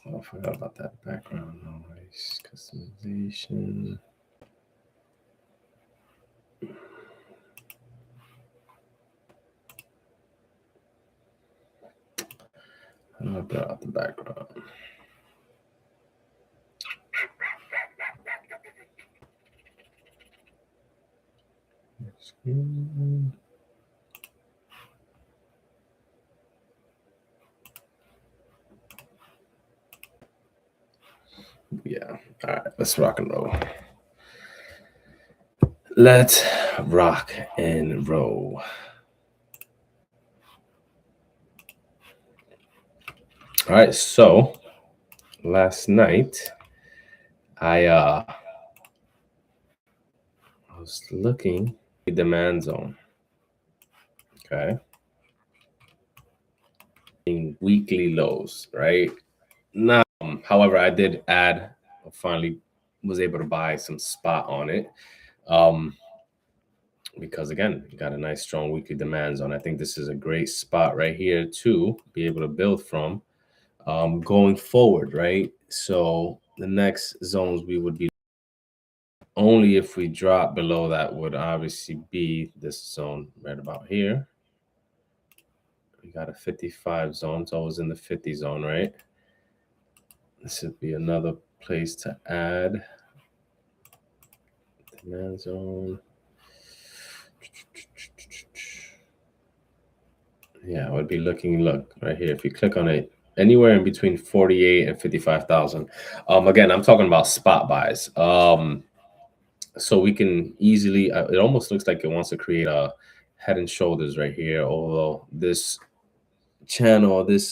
Oh, I forgot about that background noise customization. I'll blur out the background. Yeah. All right. Let's rock and roll. Let's rock and roll. All right. So last night, I was looking at the demand zone. Okay. In weekly lows, right? Now, however, I did add, finally was able to buy some spot on it. Because again, you got a nice strong weekly demand zone. I think this is a great spot right here to be able to build from going forward, right? So the next zones we would be only if we drop below that would obviously be this zone right about here. We got a 55 zone, it's always in the 50 zone, right? This would be another place to add demand zone. Yeah, I would be looking, look right here. If you click on it, anywhere in between 48 and 55,000. Again, I'm talking about spot buys. So we can easily, it almost looks like it wants to create a head and shoulders right here. Although this channel, this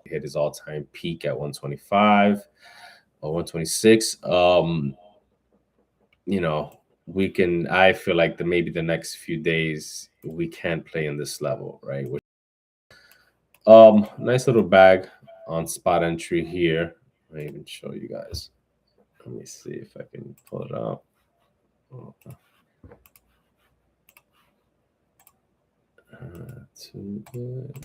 hit his all-time peak at 125 or 126. You know, we can, I feel like maybe the next few days we can play in this level, right? Nice little bag on spot entry here. I'll even show you guys. Let me see if I can pull it out. Too good.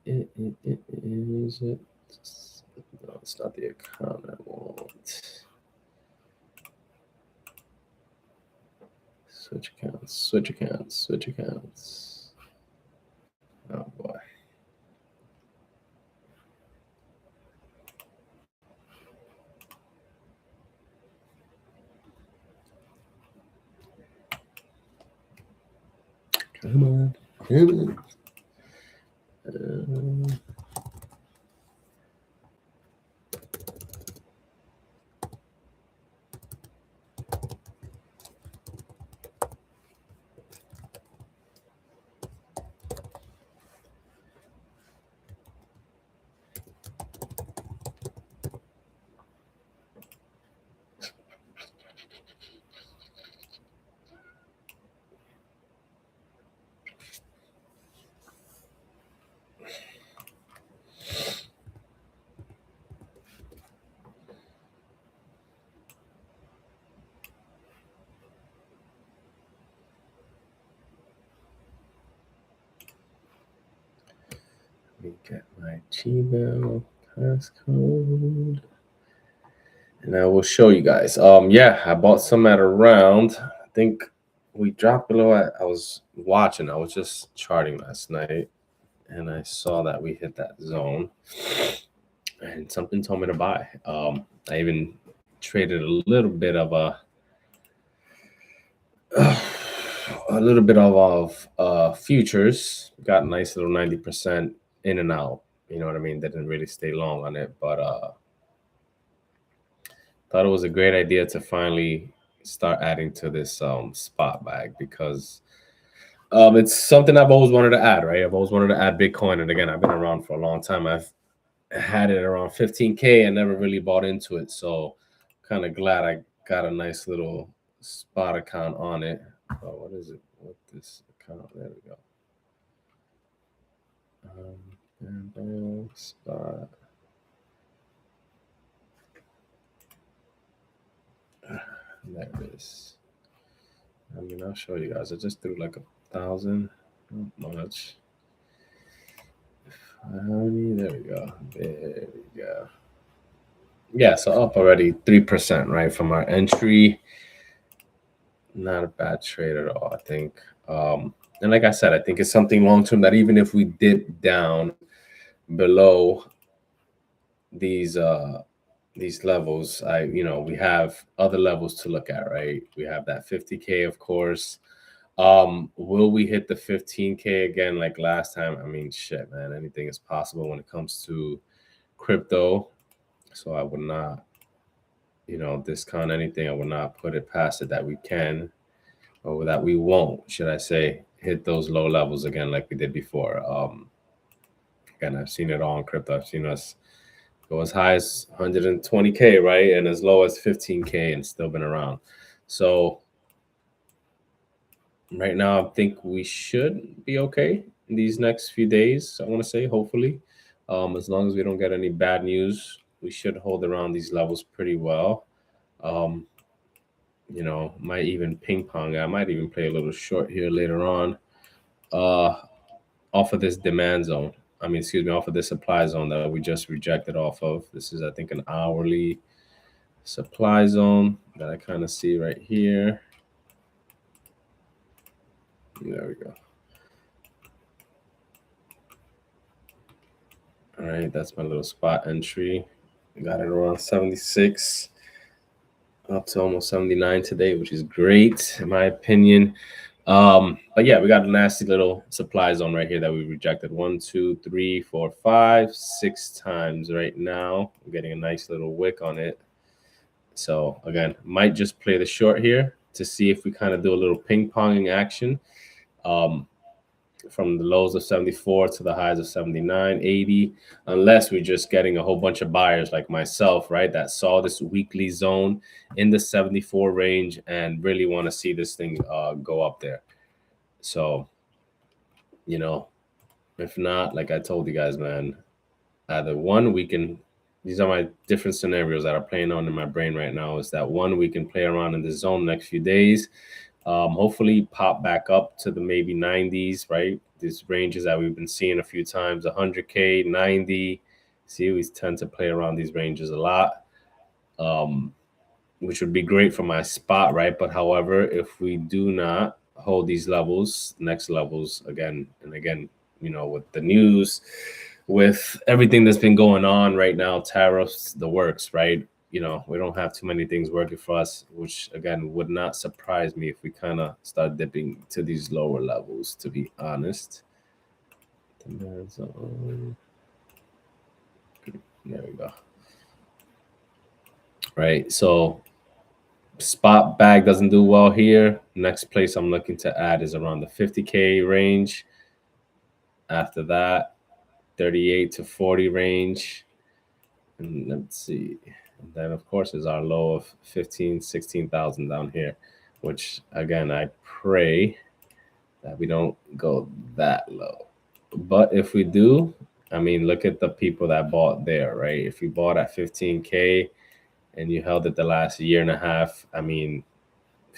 Is it? No, it's not the account I want. Switch accounts, switch accounts, switch accounts. Oh boy. Come on, come on. Let me get my Gmail passcode. And I will show you guys. Yeah, I bought some at around, I think we dropped below. I was watching, I was just charting last night, and I saw that we hit that zone, and something told me to buy. I even traded a little bit of futures. Got a nice little 90% in and out. You know what I mean? Didn't really stay long on it, but thought it was a great idea to finally start adding to this spot bag, because it's something I've always wanted to add, right? I've always wanted to add Bitcoin. And again, I've been around for a long time. I've had it around 15K and never really bought into it. So kind of glad I got a nice little spot account on it. Oh, what is it? What this account? There we go. Spot. There it is. I mean, I'll show you guys. I just threw like 1,000. Not much. There we go. There we go. Yeah, so up already 3%, right, from our entry. Not a bad trade at all, I think. And like I said, I think it's something long term that even if we dip down below these levels, we have other levels to look at, right? We have that 50K, of course. Will we hit the 15K again like last time? I mean, shit, man, anything is possible when it comes to crypto. So I would not, discount anything. I would not put it past it that we can, or that we won't, should I say, hit those low levels again like we did before. Again, I've seen it all in crypto. I've seen us go as high as 120K, right? And as low as 15K and still been around. So right now, I think we should be okay in these next few days. I want to say, hopefully, as long as we don't get any bad news, we should hold around these levels pretty well. Might even ping pong. I might even play a little short here later on, off of this demand zone. Off of this supply zone that we just rejected off of. This is, I think, an hourly supply zone that I kind of see right here. There we go. All right, that's my little spot entry. Got it around 76, up to almost 79 today, which is great in my opinion. But yeah, we got a nasty little supply zone right here that we rejected 1, 2, 3, 4, 5, 6 times right now. I'm getting a nice little wick on it. So again, might just play the short here to see if we kind of do a little ping-ponging action. From the lows of 74 to the highs of 79, 80, unless we're just getting a whole bunch of buyers like myself, right, that saw this weekly zone in the 74 range and really want to see this thing go up there. So, if not, like I told you guys, man, either one, these are my different scenarios that are playing on in my brain right now, is that one, we can play around in the zone next few days. Hopefully pop back up to the maybe 90s, right? These ranges that we've been seeing a few times, 100K, 90. See, we tend to play around these ranges a lot, which would be great for my spot, right? But however, if we do not hold these levels, next levels again and again, with the news, with everything that's been going on right now, tariffs, the works, right? We don't have too many things working for us, which again would not surprise me if we kind of start dipping to these lower levels, to be honest. There we go. Right, so spot bag doesn't do well here. Next place I'm looking to add is around the 50K range. After that, 38 to 40 range. And let's see. And then, of course, is our low of 16,000 down here, which, again, I pray that we don't go that low. But if we do, look at the people that bought there, right? If you bought at 15K and you held it the last year and a half, 50K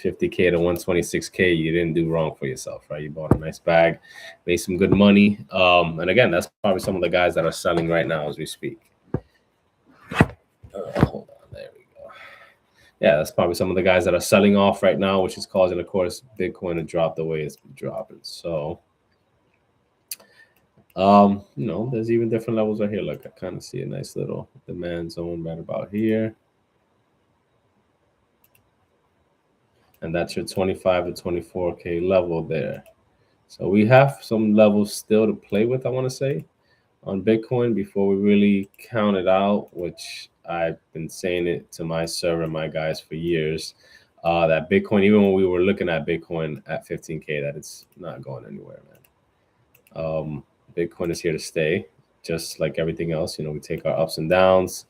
to 126K, you didn't do wrong for yourself, right? You bought a nice bag, made some good money. And again, that's probably some of the guys that are selling right now as we speak. Hold on, there we go. Yeah, that's probably some of the guys that are selling off right now, which is causing, of course, Bitcoin to drop the way it's been dropping. So, there's even different levels right here. Look, I kind of see a nice little demand zone right about here. And that's your 25 to 24K level there. So we have some levels still to play with, I want to say, on Bitcoin before we really count it out, which I've been saying it to my server, my guys, for years, that Bitcoin, even when we were looking at Bitcoin at 15K, that it's not going anywhere, man. Bitcoin is here to stay, just like everything else. We take our ups and downs.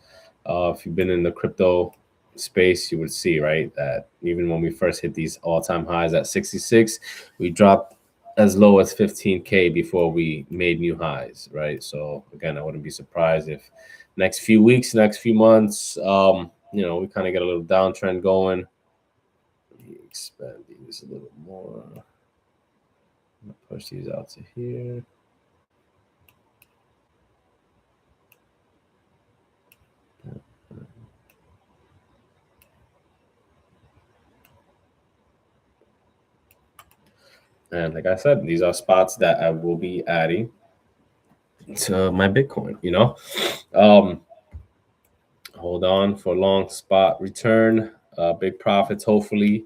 If you've been in the crypto space, you would see, right, that even when we first hit these all-time highs at 66, we dropped as low as 15K before we made new highs, right? So again, I wouldn't be surprised if next few weeks, next few months, we kind of get a little downtrend going. expand these a little more. I'm gonna push these out to here. And like I said, these are spots that I will be adding to my Bitcoin, you know. Hold on for long spot return, big profits hopefully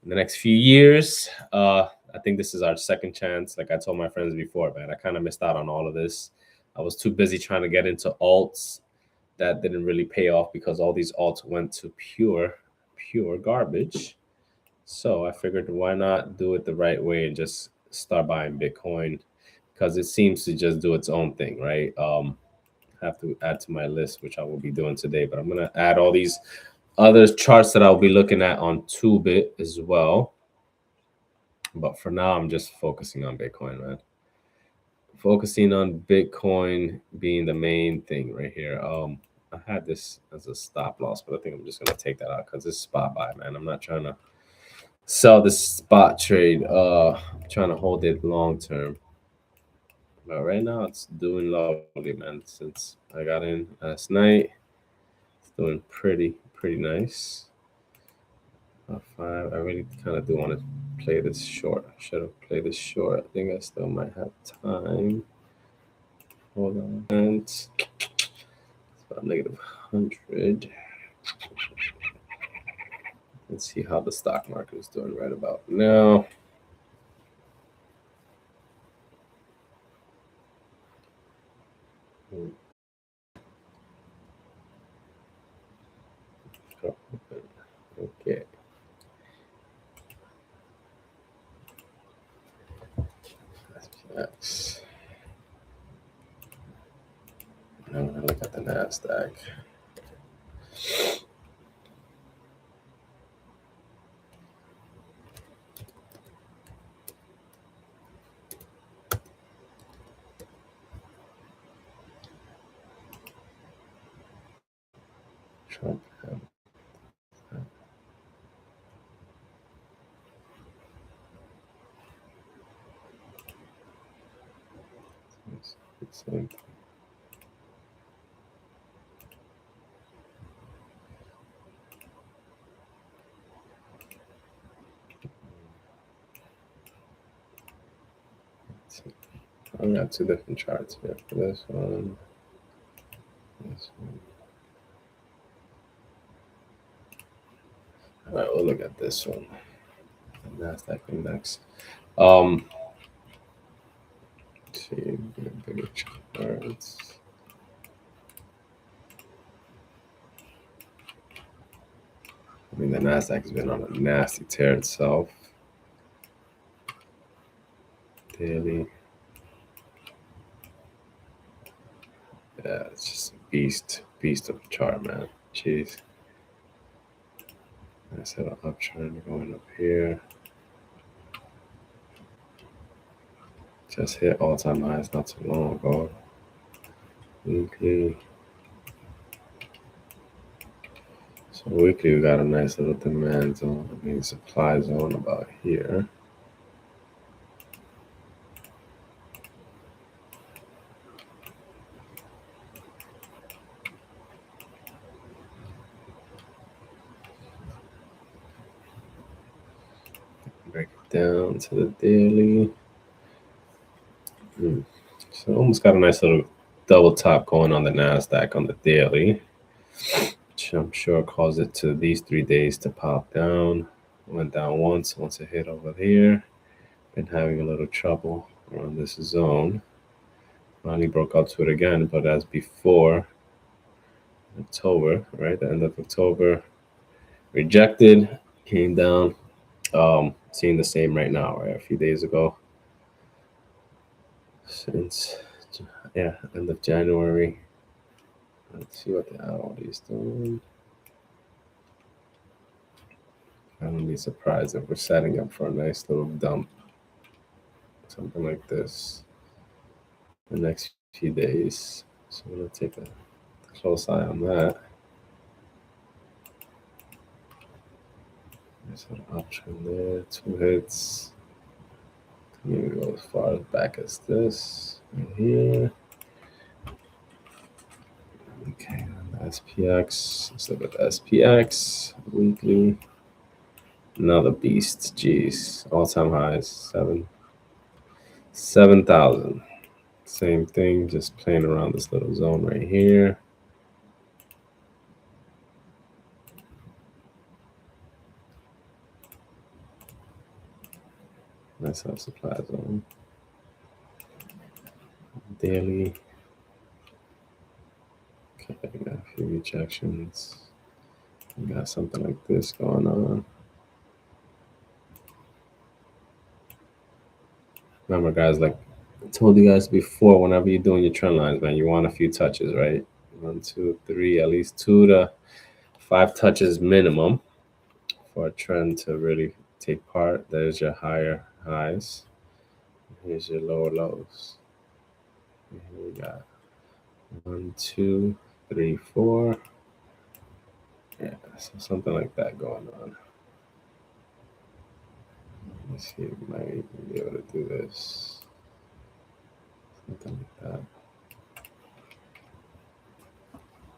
in the next few years. I think this is our second chance. Like I told my friends before, man, I kind of missed out on all of this. I was too busy trying to get into alts that didn't really pay off because all these alts went to pure garbage. So I figured why not do it the right way and just start buying Bitcoin because it seems to just do its own thing, right? Have to add to my list, which I will be doing today, but I'm going to add all these other charts that I'll be looking at on 2Bit as well. But for now, I'm just focusing on Bitcoin, man. Focusing on Bitcoin being the main thing right here. I had this as a stop loss, but I think I'm just going to take that out because it's spot buy, man. I'm not trying to sell this spot trade. I'm trying to hold it long term. But right now it's doing lovely, man. Since I got in last night, it's doing pretty nice. 5. I really kind of do want to play this short. I should have played this short. I think I still might have time. Hold on. And it's about -100. Let's see how the stock market is doing right about now. Okay. That's. I'm gonna look at the NASDAQ. Trump. Same. I got 2 different charts here for this one. This one. All right, we'll look at this one. The NASDAQ index. Let's see, bigger charts. I mean, the NASDAQ has been on a nasty tear itself. Daily. Yeah, it's just a beast of a chart, man. Jeez. I said an uptrend going up here. Just hit all-time highs not too long ago. Weekly. So weekly, we got a nice little demand zone. I mean, supply zone about here. Break it down to the daily. So almost got a nice little double top going on the NASDAQ on the daily, which I'm sure caused it to these 3 days to pop down. Went down once it hit over here. Been having a little trouble around this zone. Finally broke out to it again, but as before, October, right? The end of October, rejected, came down. Seeing the same right now, right? A few days ago. Since, yeah, end of January. Let's see what the owl is doing. I wouldn't be surprised if we're setting up for a nice little dump. Something like this the next few days. So I'm going to take a close eye on that. Nice little uptrend there, 2 hits. Maybe go as far back as this right here. Okay, SPX. Let's look at the SPX weekly. Another beast. Jeez, all-time highs 7,000. Same thing, just playing around this little zone right here. Nice little supply zone. Daily. Okay, got a few rejections. We got something like this going on. Remember, guys, like I told you guys before, whenever you're doing your trend lines, man, you want a few touches, right? 1, 2, 3, at least 2 to 5 touches minimum for a trend to really take part. There's your higher highs. Here's your lower lows. Here we got 1, 2, 3, 4. Yeah, so something like that going on. Let's see if we might even be able to do this. Something like that.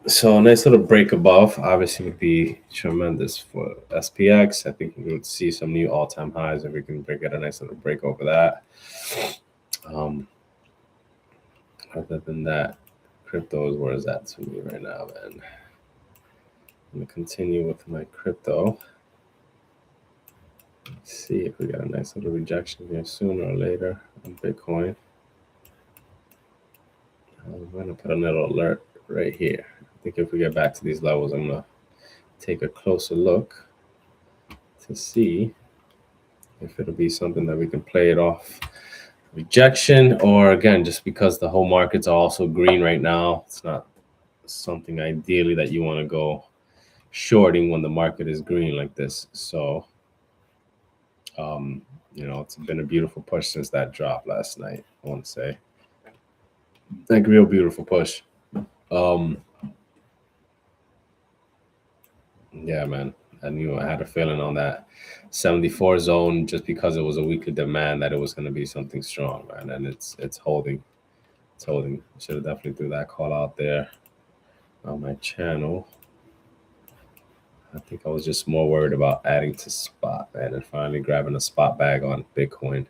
So a nice little break above obviously would be tremendous for SPX. I think we would see some new all-time highs if we can get a nice little break over that. Other than that, crypto is where it's at to me right now, man. I'm gonna continue with my crypto. Let's see if we got a nice little rejection here sooner or later on Bitcoin. I'm gonna put a little alert right here. I think if we get back to these levels, I'm gonna take a closer look to see if it'll be something that we can play it off rejection, or again, just because the whole market's also green right now, it's not something ideally that you want to go shorting when the market is green like this. So you know, it's been a beautiful push since that drop last night, I want to say, like real beautiful push. Yeah, man, I knew, I had a feeling on that 74 zone, just because it was a weekly demand, that it was going to be something strong, man. And it's holding. It's holding. Should have definitely threw that call out there on my channel. I think I was just more worried about adding to spot, man, and finally grabbing a spot bag on Bitcoin.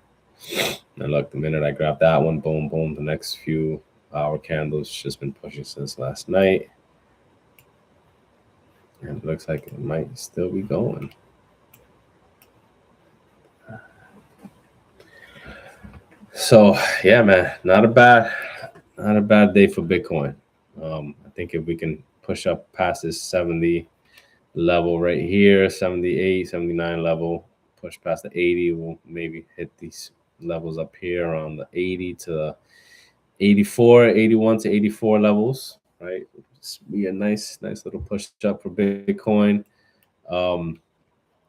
And look, the minute I grabbed that one, boom, boom, the next few hour candles just been pushing since last night. And it looks like it might still be going. So yeah, man, not a bad day for Bitcoin. I think if we can push up past this 70 level right here, 78, 79 level, push past the 80, we'll maybe hit these levels up here around the 80 to 84, 81 to 84 levels, right? It's be a nice little push up for Bitcoin. And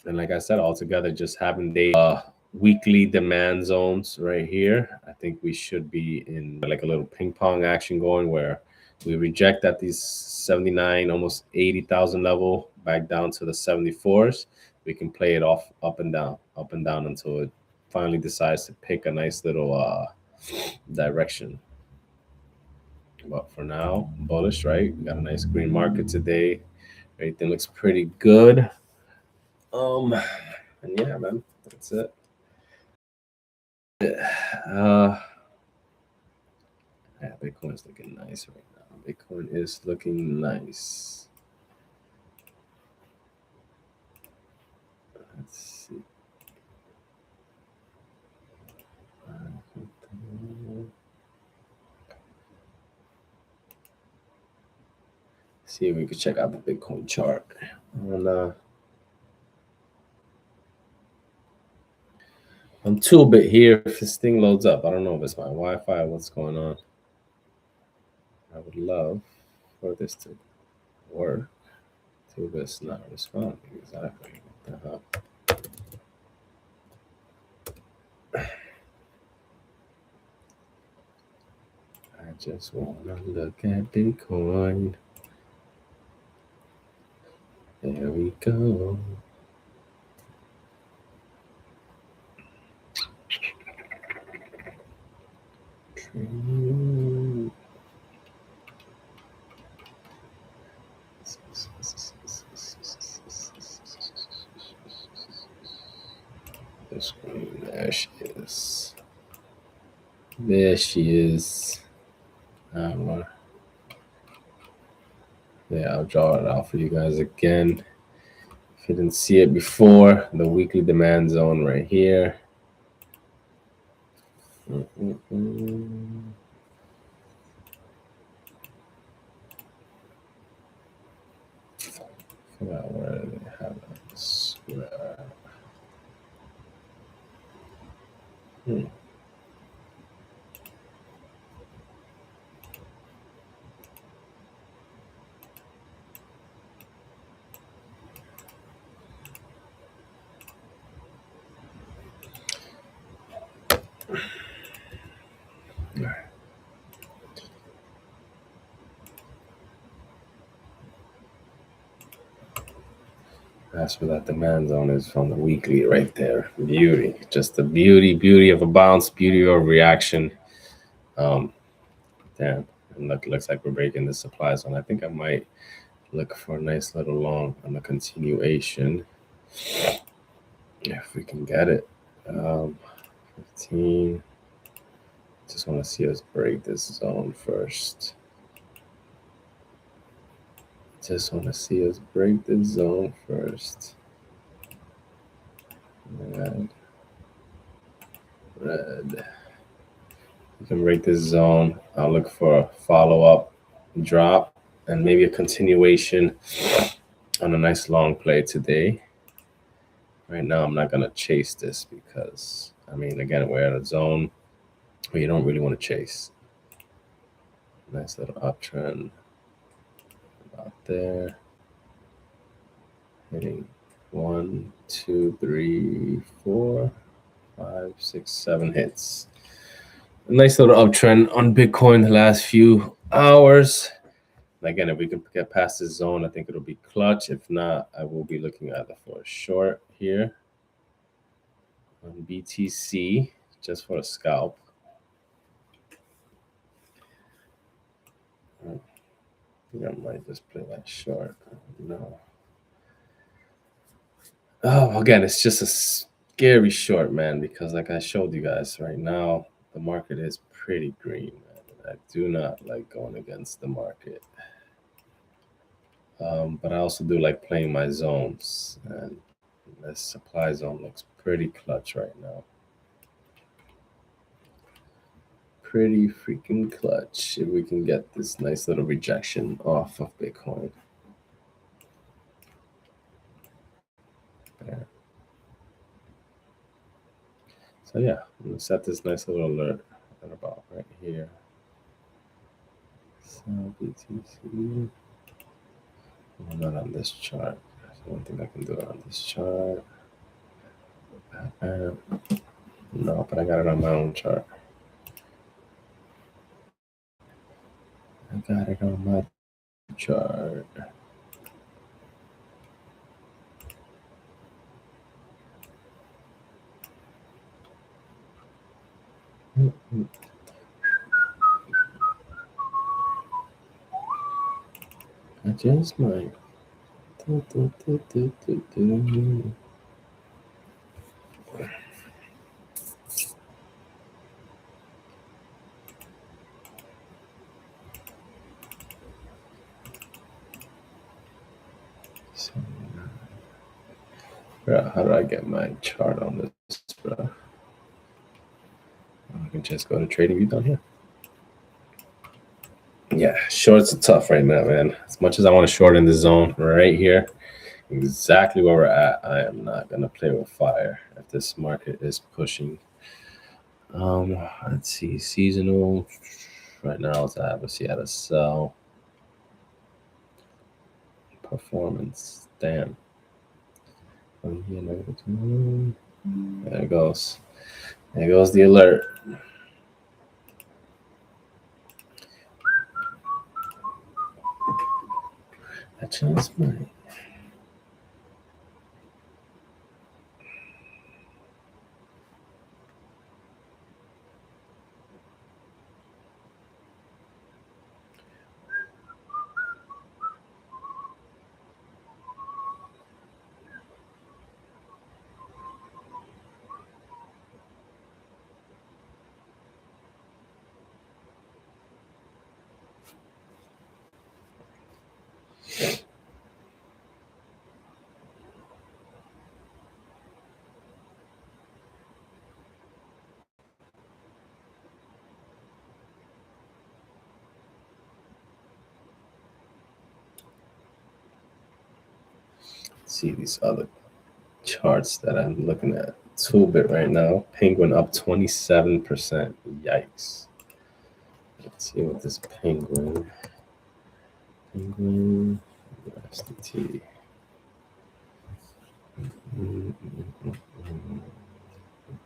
like I said, altogether, just having the weekly demand zones right here, I think we should be in like a little ping pong action going, where we reject at these 79, almost 80,000 level, back down to the 74s. We can play it off up and down until it finally decides to pick a nice little direction. But for now, bullish, right? We got a nice green market today. Everything looks pretty good. And yeah, man, that's it. Yeah, Bitcoin's looking nice right now. Bitcoin is looking nice. Let's see. See if we could check out the Bitcoin chart. On 2-bit here, if this thing loads up, I don't know if it's my Wi-Fi, what's going on. I would love for this to work. 2-bit's not responding exactly. What the hell? I just wanna look at Bitcoin. There we go. TradingView. The screen. There she is. There she is. Yeah, I'll draw it out for you guys again. If you didn't see it before, the weekly demand zone right here. Forgot where they have this. That's where that demand zone is from the weekly right there. Beauty. Just the beauty of a bounce, beauty of a reaction. Damn. And looks like we're breaking the supply zone. I think I might look for a nice little long on the continuation. If we can get it. 15. Just want to see us break this zone first. Just want to see us break this zone first. Red. You can break this zone. I'll look for a follow-up drop and maybe a continuation on a nice long play today. Right now, I'm not going to chase this because, I mean, again, we're at a zone where you don't really want to chase. Nice little uptrend about there. Hitting 1, 2, 3, 4, 5, 6, 7 hits. A nice little uptrend on Bitcoin the last few hours. And again, if we can get past this zone, I think it'll be clutch. If not, I will be looking either for a short here on BTC, just for a scalp. I think I might just play that short. No. Oh, again, it's just a scary short, man, because like I showed you guys right now, the market is pretty green, man. I do not like going against the market. But I also do like playing my zones, and this supply zone looks pretty clutch right now. Pretty freaking clutch if we can get this nice little rejection off of Bitcoin. There. So yeah, I'm gonna set this nice little alert at about right here. So BTC. I'm not on this chart. I don't think I can do it on this chart. No, but I got it on my own chart. I got it on my chart. I just might. Bro, how do I get my chart on this, bro? I can just go to TradingView down here. Yeah, shorts are tough right now, man. As much as I want to short in the zone right here, exactly where we're at, I am not gonna play with fire if this market is pushing. Let's see, seasonal. Right now, it's obviously at a sell. Performance, damn. There it goes. There goes the alert. I just might. see these other charts that I'm looking at. 2-bit right now. Penguin up 27%. Yikes. Let's see what this penguin. USDT.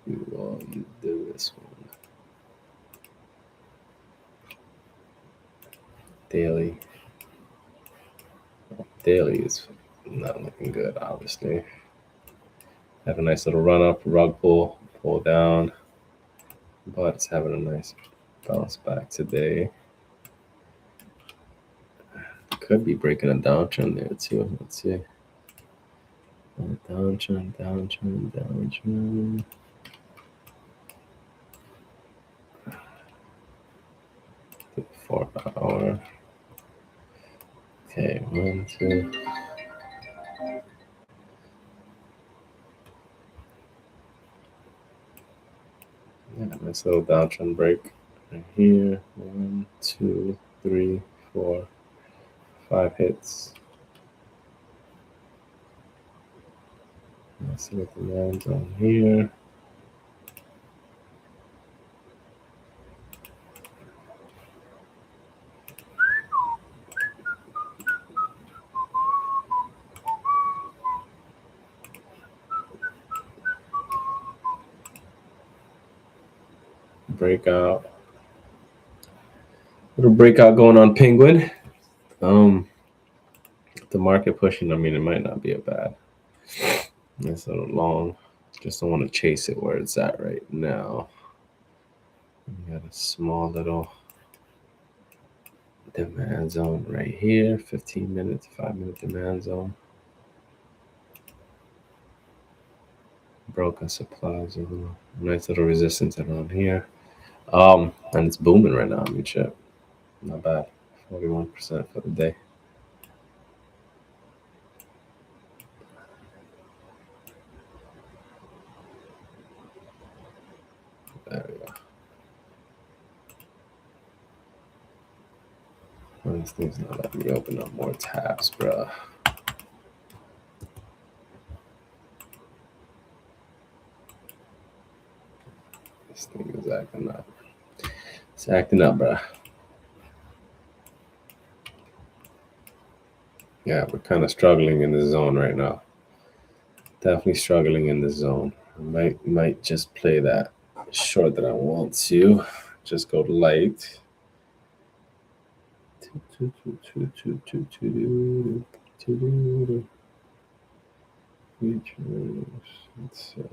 We will do this one. Daily. Daily is not looking good, obviously. Have a nice little run up, rug pull down, but it's having a nice bounce back today. Could be breaking a downtrend there too. Let's see. Downtrend. 4 hour. Okay, 1, 2. Yeah, nice little downtrend break right here. 1, 2, 3, 4, 5 hits. Let's see what the man's on here. Breakout. Little breakout going on Penguin. The market pushing, I mean, it might not be a bad. It's a little long. Just don't want to chase it where it's at right now. We got a small little demand zone right here. 15 minutes, 5-minute demand zone. Broken supply zone. Nice little resistance around here. And it's booming right now. I mean, shit. Not bad. 41% for the day. There we go. This thing's not letting me open up more tabs, bro. This thing is acting up. It's acting up, bro. Yeah, we're kind of struggling in the zone right now. Definitely struggling in the zone. I might just play that short that I want to. Just go light. Let's see.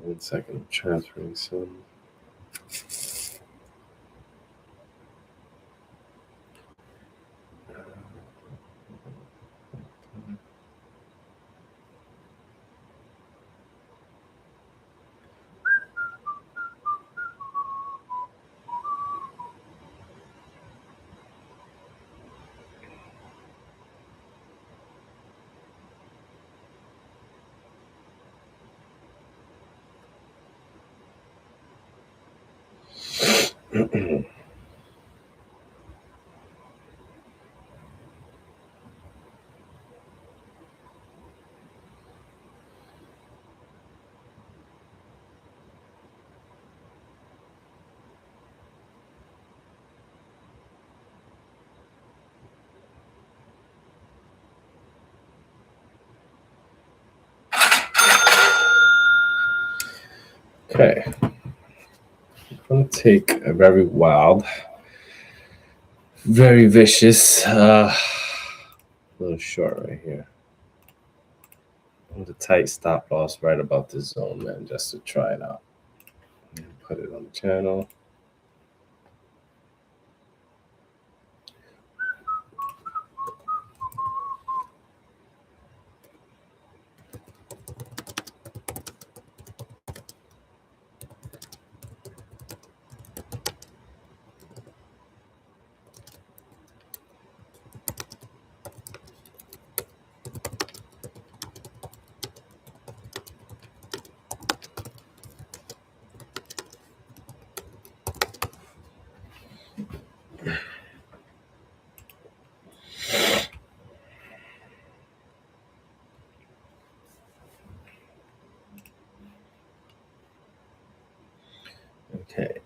1 second, I'm transferring some. Okay. I'm going to take a very wild, very vicious little short right here. With a tight stop loss right about this zone, man, just to try it out. Put it on the channel.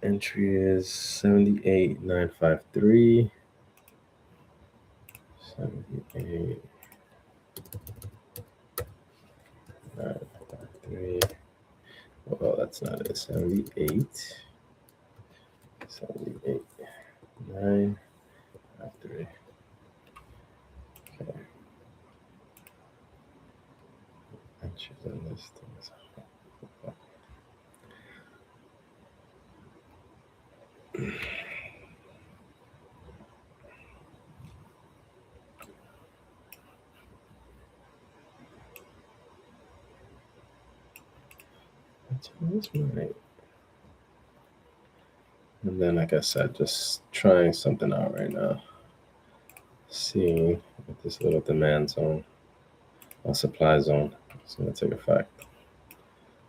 Entry is 78,953. 78,953. Well, that's not it. 78. 78,953. Okay. Entries and listings. That's right. And then, like I said, just trying something out right now. Seeing if this little demand zone or supply zone is going to take effect.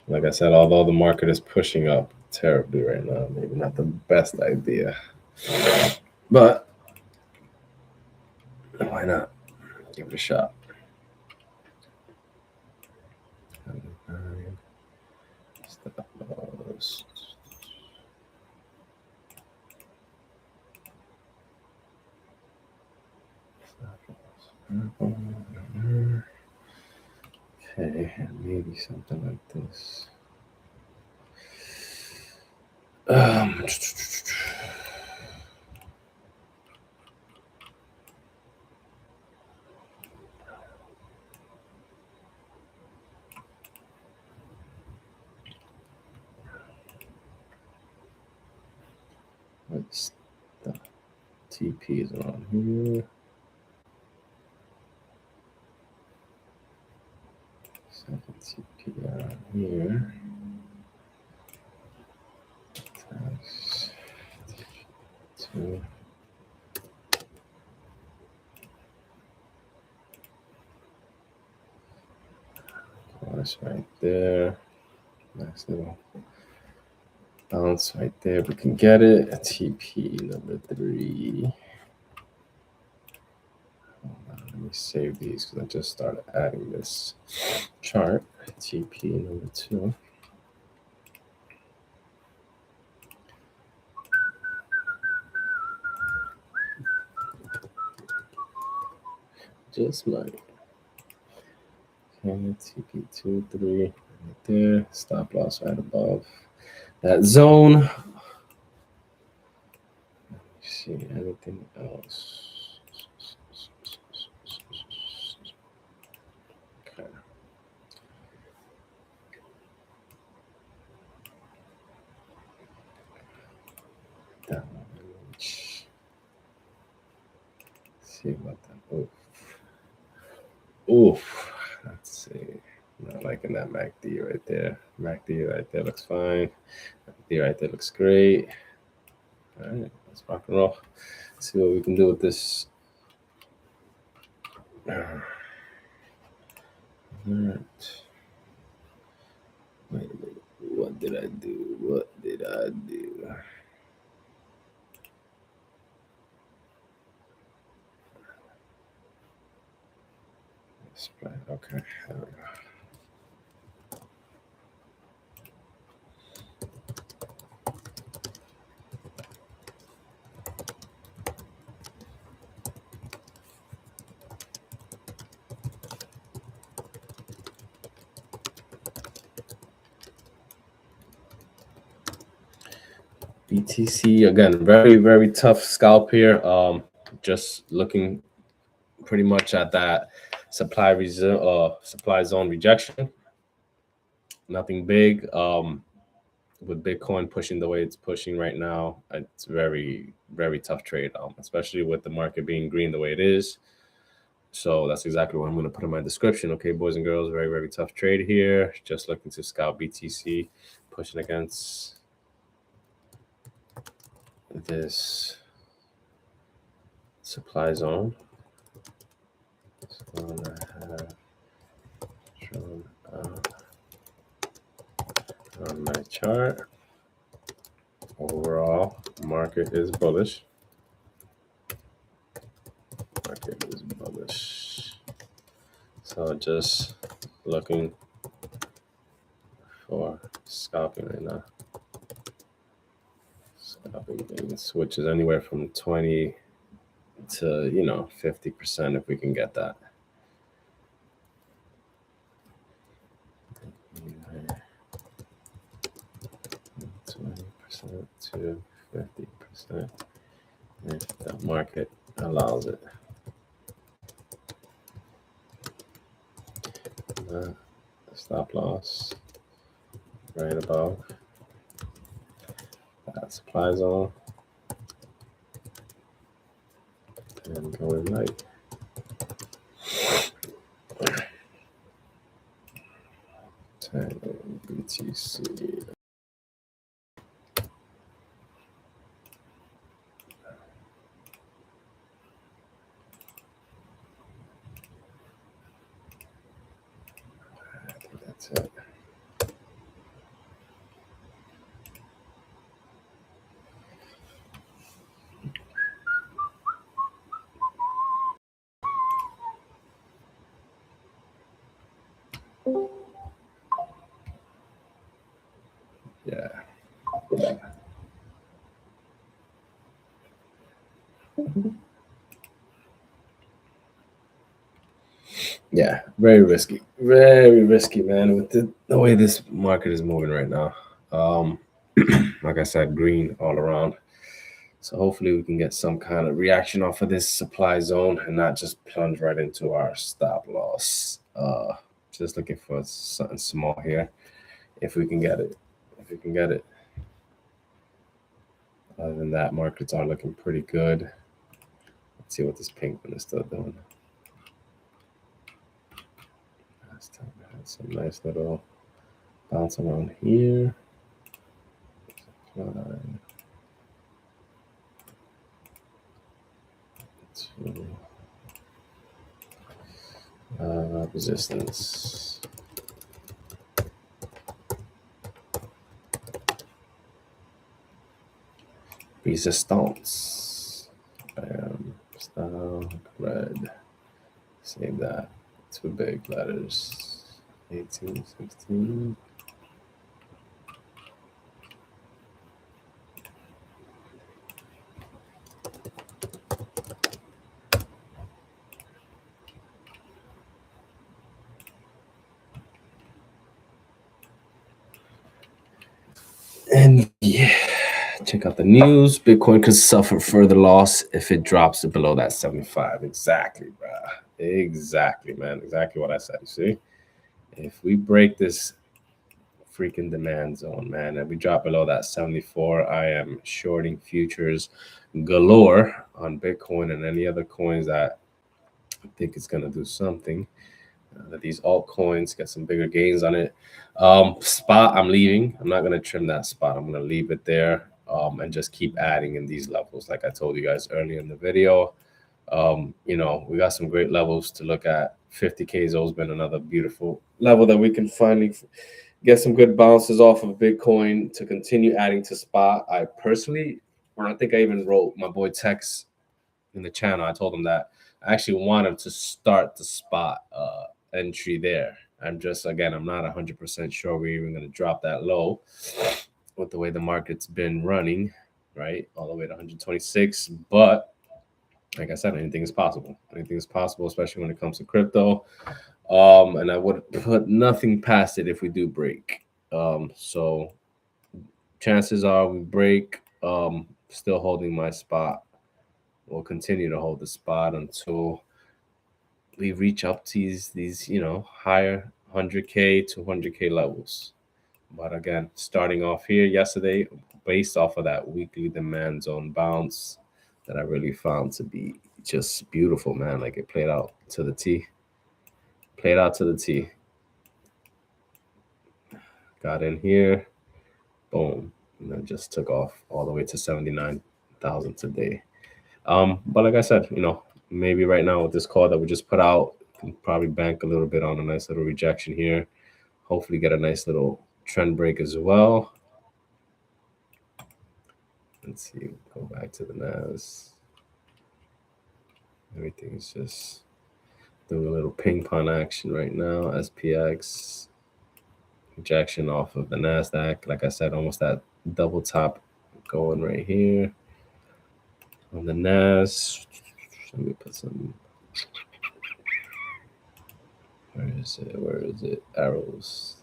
Like I said, although the market is pushing up terribly right now, maybe not the best idea. But why not? Give it a shot. Stop loss. Okay, maybe something like this. What's the TPs on here? Second TP on here. Times 2. That's right there. Nice little bounce right there. We can get it. TP number 3. Let me save these because I just started adding this chart. TP number 2. Just might. Okay, TP 2, 3 right there. Stop loss right above that zone. Let me see anything else. Okay. That one. See about that. Oof. Let's see. Not liking that MACD right there. MACD right there looks fine. MACD right there looks great. All right, let's rock and roll. See what we can do with this. All right. Wait a minute. What did I do? What did I do? Spread. Okay. There we go. BTC again, very, very tough scalp here. Just looking pretty much at that supply zone rejection. Nothing big. With Bitcoin pushing the way it's pushing right now, it's very, very tough trade. Especially with the market being green the way it is. So that's exactly what I'm going to put in my description. Okay, boys and girls, very, very tough trade here. Just looking to scalp BTC, pushing against this supply zone. So I have shown on my chart. Overall, market is bullish. Market is bullish. So just looking for scalping right now. It switches anywhere from 20 to 50% if we can get that. To 50% if the market allows it. Stop loss right above that supply zone and going right. BTC. I think that's it. Yeah. Yeah, very risky, man, with the way this market is moving right now. Like I said, green all around. So hopefully we can get some kind of reaction off of this supply zone and not just plunge right into our stop loss. Just looking for something small here, if we can get it. Other than that, markets are looking pretty good. Let's see what this pink one is still doing. Last time I had some nice little bounce around here. Resistance. Resistance. Stop red. Save that. 2 big letters. 18, 16. And yeah, check out the news. Bitcoin could suffer further loss if it drops to below that 75. Exactly, bro. Exactly, man. Exactly what I said. You see, if we break this freaking demand zone, man, and we drop below that 74, I am shorting futures galore on Bitcoin and any other coins that I think it's gonna do something. These altcoins get some bigger gains on it. Spot, I'm leaving. I'm not gonna trim that spot. I'm gonna leave it there and just keep adding in these levels, like I told you guys earlier in the video. We got some great levels to look at. 50K has always been another beautiful level that we can finally get some good bounces off of Bitcoin to continue adding to spot. I personally, or I think I even wrote my boy Tex in the channel. I told him that I actually wanted to start the spot entry there. I'm not 100% sure we're even going to drop that low with the way the market's been running, right? All the way to 126. But like I said, anything is possible. Anything is possible, especially when it comes to crypto. And I would put nothing past it if we do break. So chances are we break. Still holding my spot. We'll continue to hold the spot until we reach up to these higher 100K to 100K levels. But again, starting off here yesterday, based off of that weekly demand zone bounce that I really found to be just beautiful, man. Like it played out to the T. Got in here, boom, and then just took off all the way to 79,000 today. But like I said, maybe right now with this call that we just put out, can probably bank a little bit on a nice little rejection here. Hopefully get a nice little trend break as well. Let's see, go back to the NAS. Everything is just doing a little ping pong action right now. SPX rejection off of the NASDAQ. Like I said, almost that double top going right here on the NAS. Let me put some. Where is it? Where is it? Arrows.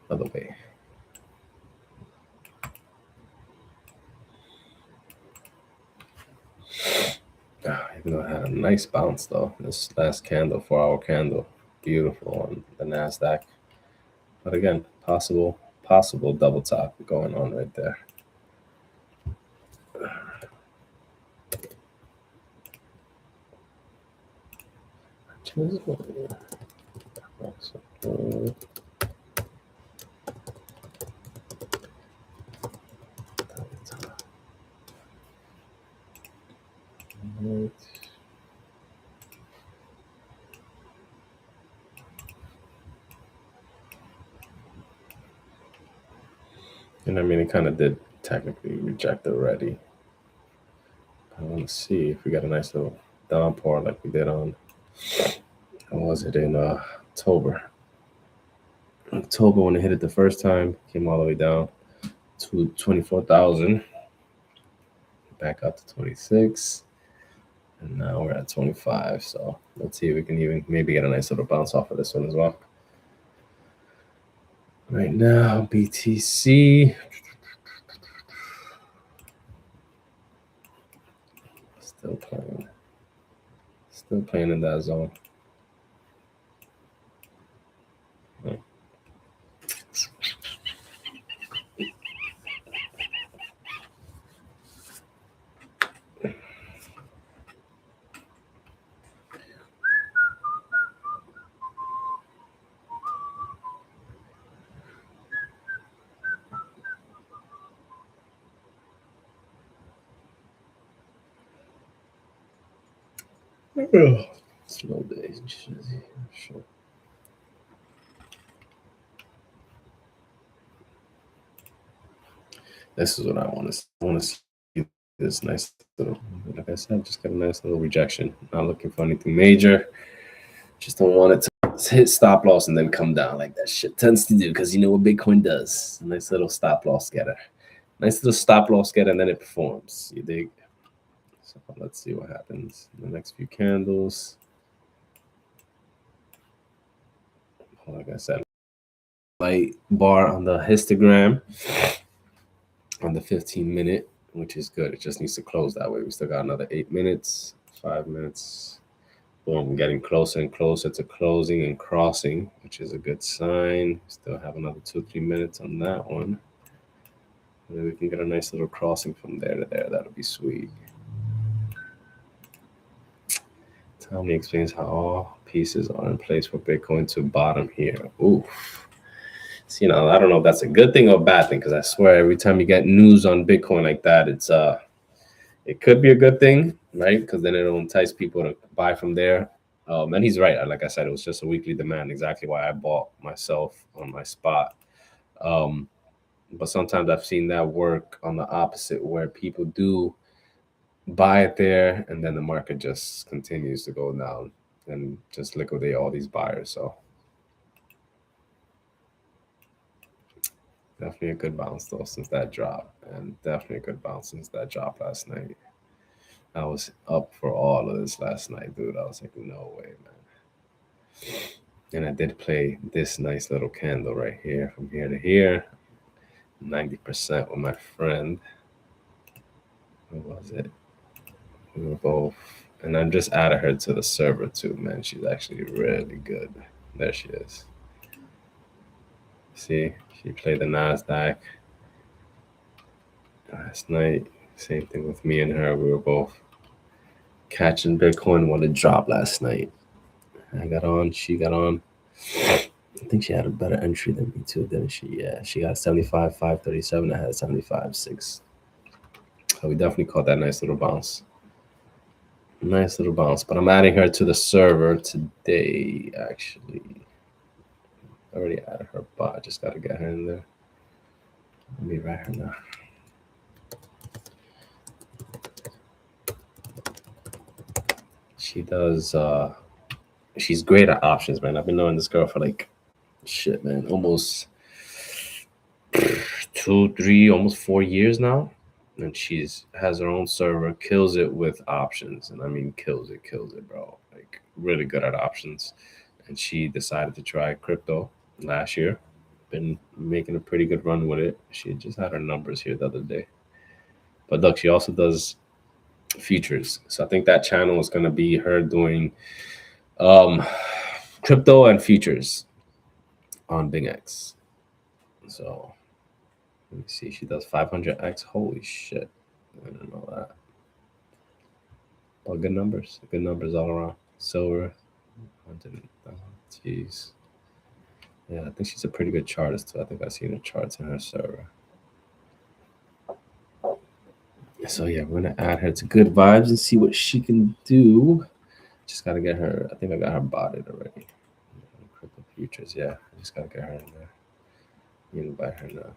Other way. Even though I had a nice bounce though, this last candle, 4-hour candle, beautiful on the NASDAQ. But again, possible double top going on right there. Right. And I mean, it kind of did technically reject already. I want to see if we got a nice little downpour like we did on, how was it, in October. October, when it hit it the first time, came all the way down to 24,000. Back up to 26. And now we're at 25. So let's see if we can even maybe get a nice little bounce off of this one as well. Right now, BTC. Still playing in that zone. Slow days. Sure. This is what I want to see. I want to see this nice little, like I said, just got a nice little rejection. Not looking for anything major. Just don't want it to hit stop loss and then come down like that shit tends to do, because you know what Bitcoin does. A nice little stop loss getter. Nice little stop loss getter, and then it performs. You dig? So let's see what happens in the next few candles. Like I said, light bar on the histogram on the 15-minute, which is good. It just needs to close that way. We still got another 8 minutes, 5 minutes. Boom, getting closer and closer to closing and crossing, which is a good sign. Still have another 2-3 minutes on that one. And then we can get a nice little crossing from there to there. That'll be sweet. Tommy explains how all pieces are in place for Bitcoin to bottom here. Oof. So, you know, I don't know if that's a good thing or a bad thing, because I swear every time you get news on Bitcoin like that, it could be a good thing, right? Because then it'll entice people to buy from there. And he's right. Like I said, it was just a weekly demand, exactly why I bought myself on my spot. But sometimes I've seen that work on the opposite, where people do buy it there and then the market just continues to go down and just liquidate all these buyers. So definitely a good bounce though since that drop, and definitely a good bounce since that drop last night. I was up for all of this last night, dude. I was like, no way, man. And I did play this nice little candle right here from here to here, 90% with my friend. What was it? We were both, and I just added her to the server too, man. She's actually really good. There she is. See, she played the NASDAQ last night. Same thing with me and her. We were both catching Bitcoin when it dropped last night. I got on, she got on. I think she had a better entry than me too, didn't she? Yeah, she got 75,537. I had 75,6. So we definitely caught that nice little bounce. Nice little bounce. But I'm adding her to the server today, actually. I already added her, but I just got to get her in there. Let me write her now. She does. She's great at options, man. I've been knowing this girl for like shit, man, almost 2, 3, almost 4 years now, and she's has her own server, kills it with options, and I mean kills it, bro. Like really good at options. And she decided to try crypto last year. Been making a pretty good run with it. She just had her numbers here the other day. But look, she also does futures. So I think that channel is gonna be her doing crypto and futures on Big X. So let me see. She does 500x. Holy shit! I didn't know that. But good numbers. Good numbers all around. Silver. 100. Jeez. Yeah, I think she's a pretty good chartist too. I think I've seen her charts in her server. So yeah, we're gonna add her to Good Vibes and see what she can do. Just gotta get her. I think I got her botted already. Crypto futures. Yeah, I just gotta get her in there. You invite her now.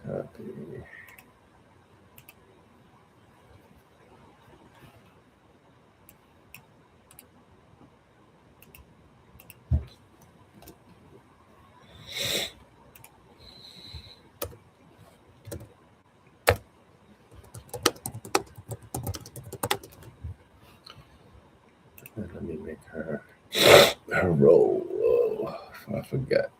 Copy. Let me make her roll. I forget.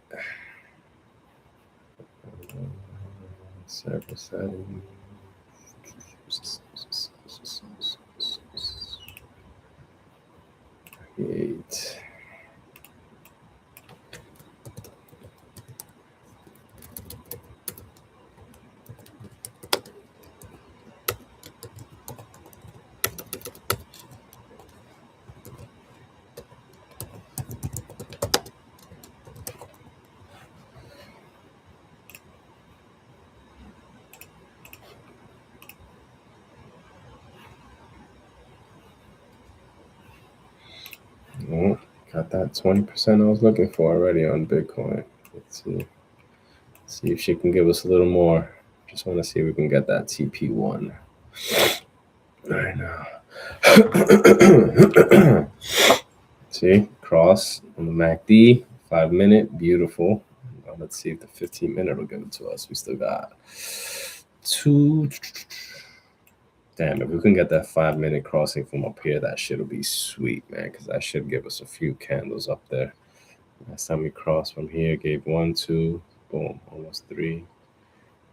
Server settings. Create. Oh, got that 20% I was looking for already on Bitcoin. Let's see. See if she can give us a little more. Just want to see if we can get that TP1 right now. See, cross on the MACD, 5 minute, beautiful. Now let's see if the 15-minute will give it to us. We still got 2. Damn, if we can get that 5-minute crossing from up here, that shit will be sweet, man, because that should give us a few candles up there. Last time we crossed from here, gave 1, 2, boom, almost 3.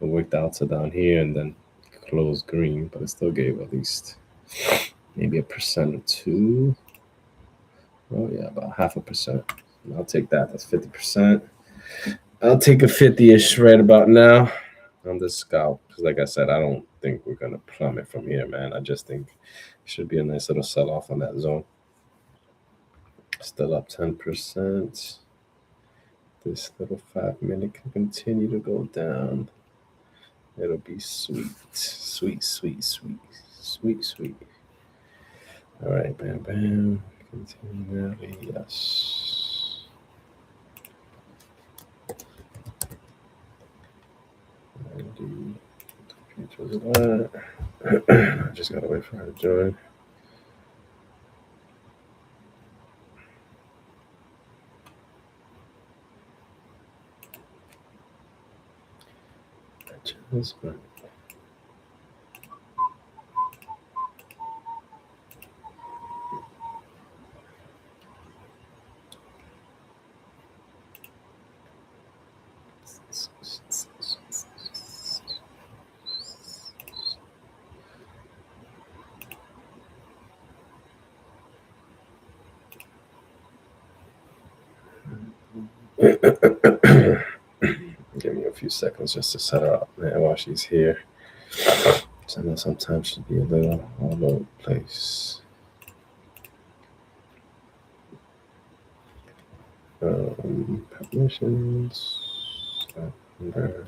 It worked out to down here and then closed green, but it still gave at least maybe 1% or 2. Oh yeah, about 0.5%. I'll take that. That's 50%. I'll take a 50-ish right about now on this scalp. Because like I said, I don't think we're gonna plummet from here, man. I just think it should be a nice little sell-off on that zone. Still up 10%. This little 5-minute can continue to go down. It'll be sweet. Sweet, sweet, sweet. Sweet, sweet. All right, bam, bam. Continue. Yes. I just gotta wait for her to join. Give me a few seconds just to set her up, man, while she's here. So I know sometimes she'll be a little all over the place. Permissions under.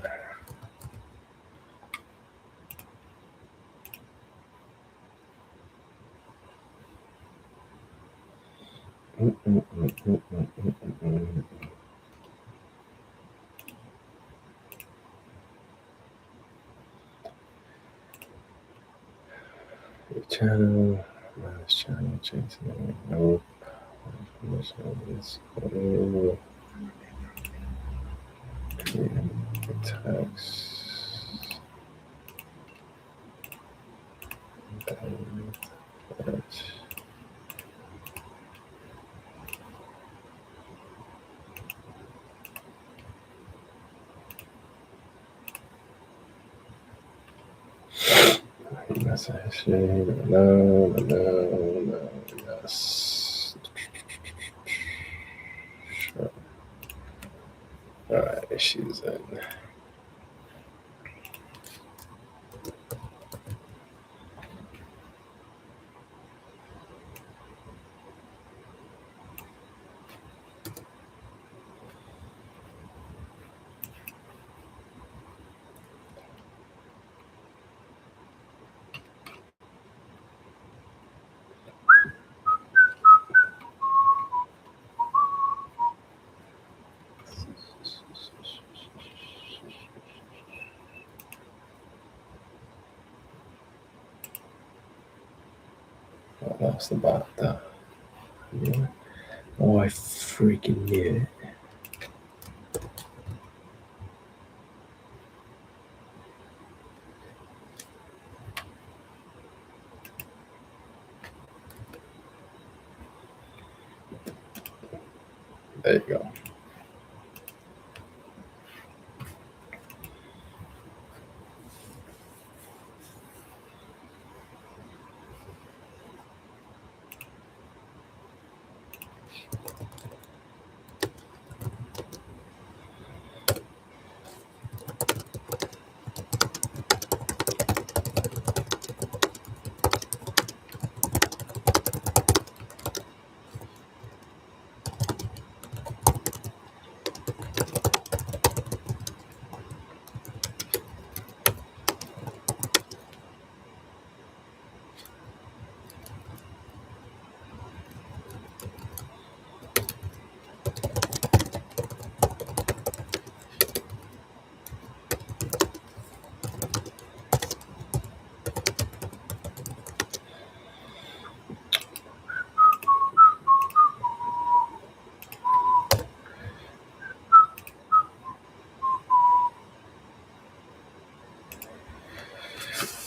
Channel, minus channel, change the name. No permissions. Text. Message. No, yes. Sure. All right, she's in. I lost the bot. Yeah. Oh, I freaking knew it. There you go.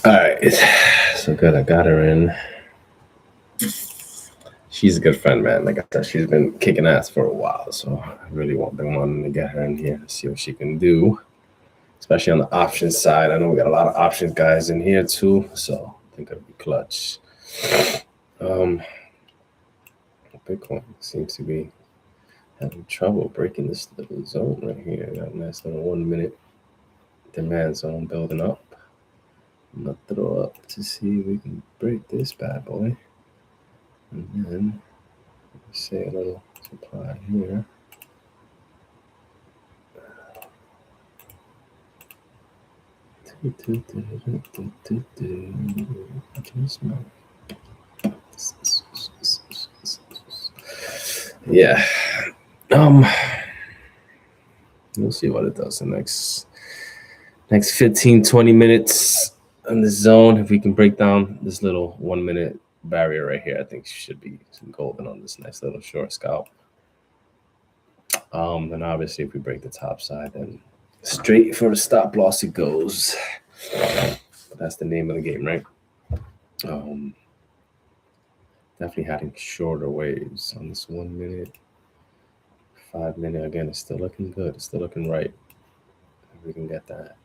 All right, so good. I got her in. She's a good friend, man. Like I said, she's been kicking ass for a while, so I really been wanting to get her in here to see what she can do, especially on the options side. I know we got a lot of options guys in here too, so I think it'll be clutch. Bitcoin seems to be having trouble breaking this little zone right here. Got a nice little 1 minute demand zone building up. I'm gonna throw up to see if we can break this bad boy. And then say a little supply here. Yeah. We'll see what it does the next 15-20 minutes in the zone. If we can break down this little 1 minute barrier right here, I think should be some golden on this nice little short scalp. And obviously if we break the top side, then straight for the stop loss it goes. But that's the name of the game, right? Definitely having shorter waves on this 1 minute. 5 minute, again, it's still looking good. It's still looking right. If we can get that.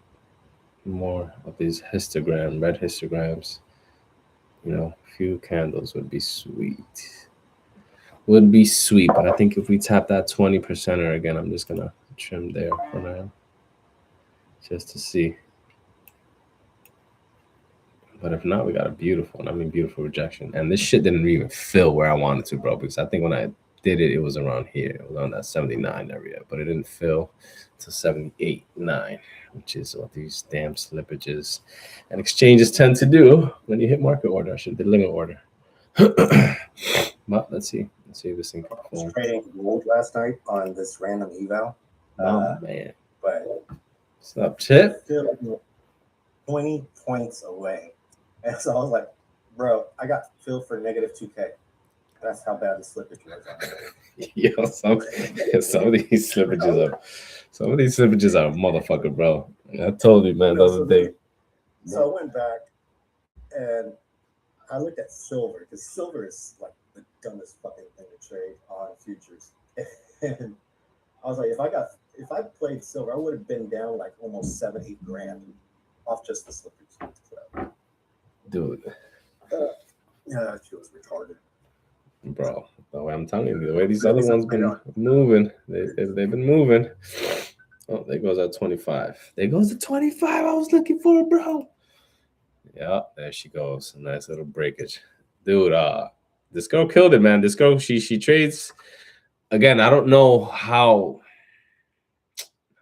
More of these red histograms, a few candles would be sweet. But I think if we tap that 20%er again, I'm just gonna trim there for now, just to see. But if not, we got a beautiful rejection. And this shit didn't even fill where I wanted to, bro, because I think when I did it, it was around here. It was on that 79 area, but it didn't fill to 78, 9, which is what these damn slippages and exchanges tend to do when you hit market order. I should the limit order. But let's see. Let's see if this thing can I was trading gold last night on this random eval. Oh man. But what's up, Chip? 20 points away. And so I was like, bro, I got filled for negative 2K. That's how bad the slippage was. Yo, some of these slippages are a motherfucker, bro. I told you, man, the other day. So I went back and I looked at silver, because silver is like the dumbest fucking thing to trade on futures. And I was like, if I played silver, I would have been down like almost 7-8 grand off just the slippage. So, dude. Yeah, that shit was retarded. Bro, the way I'm telling you, the way these other ones been moving, they've been moving. Oh, there goes that 25. There goes the 25 I was looking for, bro. Yeah, there she goes. A nice little breakage. Dude, this girl killed it, man. This girl, she trades. Again, I don't know how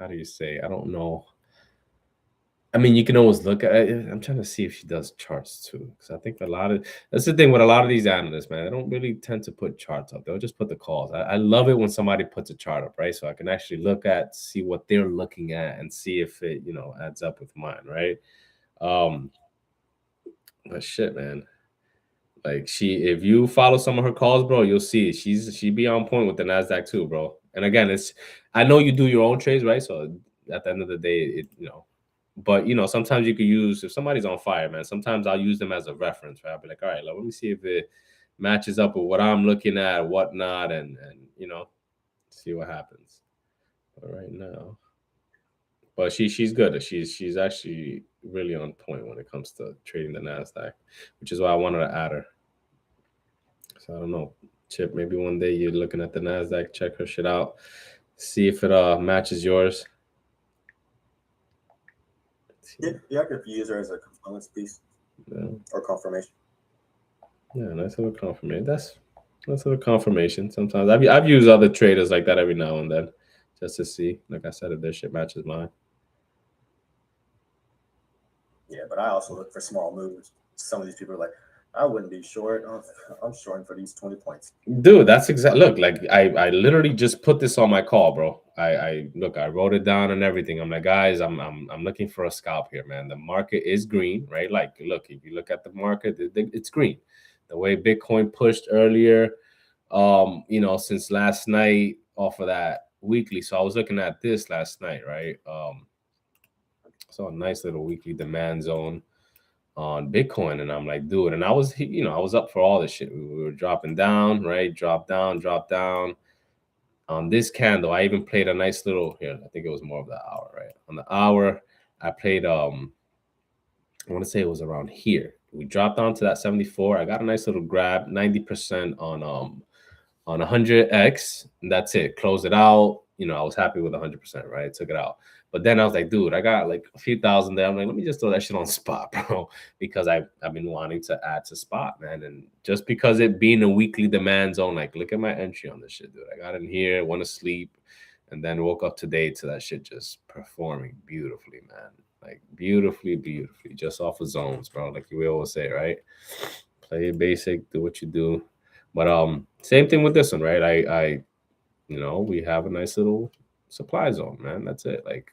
do you say? I don't know. I mean, you can always look at it. I'm trying to see if she does charts too. Because I think that's the thing with a lot of these analysts, man. They don't really tend to put charts up. They'll just put the calls. I love it when somebody puts a chart up, right? So I can actually see what they're looking at and see if it, adds up with mine, right? But shit, man. Like if you follow some of her calls, bro, you'll see it. She be on point with the NASDAQ too, bro. And again, I know you do your own trades, right? So at the end of the day, but sometimes you could use, if somebody's on fire, man, sometimes I'll use them as a reference, right? I'll be like, all right, let me see if it matches up with what I'm looking at, whatnot, and see what happens. But right now, but she's good. She's actually really on point when it comes to trading the NASDAQ, which is why I wanted to add her. So I don't know, Chip, maybe one day you're looking at the NASDAQ, check her shit out, see if it matches yours. Yeah, I could use her as a components piece, or confirmation. Yeah, nice little confirmation. That's a little confirmation. Sometimes I've used other traders like that every now and then, just to see, like I said, if their shit matches mine. Yeah, but I also look for small moves. Some of these people are like, I wouldn't be short. I'm shorting for these 20 points. Dude, that's exactly. Look, like I literally just put this on my call, bro. I wrote it down and everything. I'm like, guys, I'm looking for a scalp here, man. The market is green, right? Like, look, if you look at the market, it's green. The way Bitcoin pushed earlier, since last night off of that weekly. So I was looking at this last night, right? Saw a nice little weekly demand zone on Bitcoin, and I'm like, dude, and I was up for all this shit. We were dropping down, right? Drop down. On this candle, I even played a nice little here. I think it was more of the hour, right? On the hour, I played I want to say it was around here. We dropped down to that 74. I got a nice little grab, 90% on 100x, and that's it. Close it out. I was happy with 100%, right? Took it out. But then I was like, dude, I got like a few thousand there. I'm like, let me just throw that shit on spot, bro, because I've been wanting to add to spot, man. And just because it being a weekly demand zone, like, look at my entry on this shit, dude. I got in here, went to sleep, and then woke up today to that shit just performing beautifully, man. Like, beautifully, just off of zones, bro. Like we always say, right? Play basic, do what you do. But same thing with this one, right? We have a nice little supply zone, man. That's it. Like,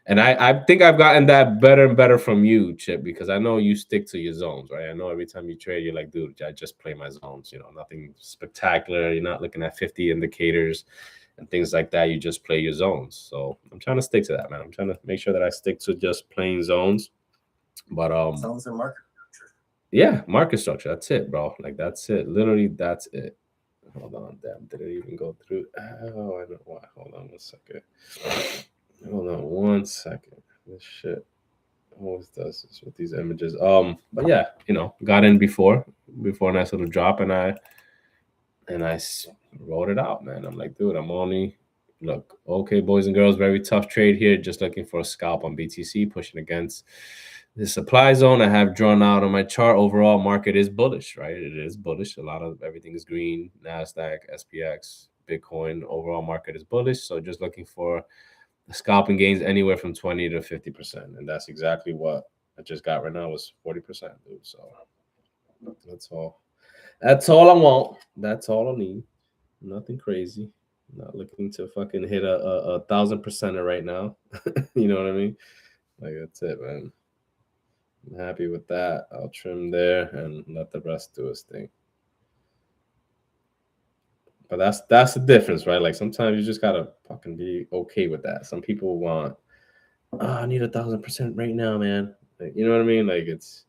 and I think I've gotten that better and better from you, Chip, because I know you stick to your zones, right? I know every time you trade, you're like, dude, I just play my zones. Nothing spectacular. You're not looking at 50 indicators and things like that. You just play your zones. So I'm trying to stick to that, man. I'm trying to make sure that I stick to just playing zones. But zones and market structure. Yeah, market structure. That's it, bro. Like, that's it. Literally, that's it. Hold on, damn. Did it even go through? Oh, I know why. Hold on 1 second. Hold on 1 second. This shit always does this with these images. But yeah, got in before a nice little drop, and I wrote it out, man. I'm like, dude, I'm only look, okay, boys and girls, very tough trade here. Just looking for a scalp on BTC, pushing against the supply zone I have drawn out on my chart. Overall, market is bullish, right? It is bullish. A lot of everything is green. NASDAQ, SPX, Bitcoin. Overall, market is bullish. So just looking for scalping gains anywhere from 20 to 50%. And that's exactly what I just got right now was 40%, dude. So that's all. That's all I want. That's all I need. Nothing crazy. Not looking to fucking hit a 1,000% right now. You know what I mean? Like that's it, man. I'm happy with that. I'll trim there and let the rest do its thing. But that's the difference, right? Like sometimes you just gotta fucking be okay with that. Some people want, oh, I need 1,000% right now, man. Like, you know what I mean? Like it's